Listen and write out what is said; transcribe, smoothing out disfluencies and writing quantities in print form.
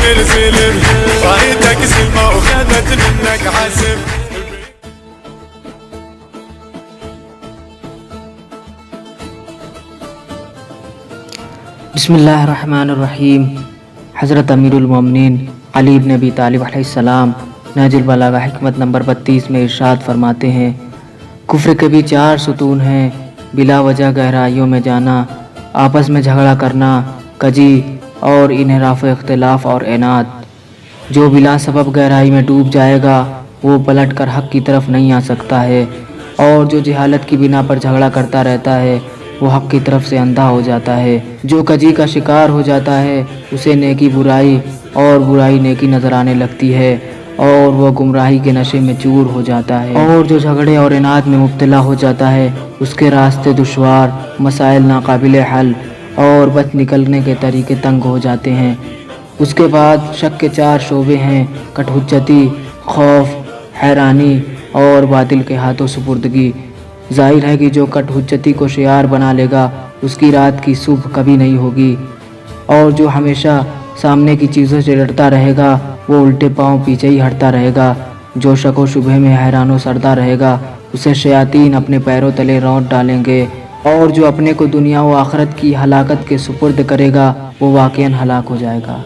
الفيلم رايتك سلمى وخذت منك حسب. बिस्मिल्लाहिर्रहमानिर्रहीम। हज़रत अमीरुल मोमिनीन अली इब्न अबी तालिब अलैहिस्सलाम नहजुल बलागा हिकमत नंबर 32 में इरशाद फरमाते हैं, कुफ्र के भी 4 सुतून हैं, बिला वजह गहराइयों में जाना, आपस में झगड़ा करना, कजी और इन्हिराफ इख्तिलाफ और इनाद। जो बिला सबब गहराई में डूब जाएगा वो पलट कर हक़ की तरफ नहीं आ सकता है, और जो जहालत की बिना पर झगड़ा करता रहता है वो हक़ की तरफ से अंधा हो जाता है। जो कजी का शिकार हो जाता है उसे नेकी बुराई और बुराई नेकी नज़र आने लगती है, और वो गुमराही के नशे में चूर हो जाता है। और जो झगड़े और इनाद में मुब्तला हो जाता है उसके रास्ते दुश्वार, मसाइल नाकाबिल हल और बच निकलने के तरीके तंग हो जाते हैं। उसके बाद शक के 4 शोबे हैं, कटहुज्जती, खौफ, हैरानी और बातिल के हाथों सुपुर्दगी। ज़ाहिर है कि जो कटहुज्जती को शियार बना लेगा उसकी रात की सुबह कभी नहीं होगी, और जो हमेशा सामने की चीज़ों से डरता रहेगा वो उल्टे पांव पीछे ही हटता रहेगा। जो शक व शुबहे में हैरान सरदा रहेगा उसे शयातीन अपने पैरों तले रौंद डालेंगे, और जो अपने को दुनिया व आखिरत की हलाकत के सुपुर्द करेगा वो वाक़ईन हलाक हो जाएगा।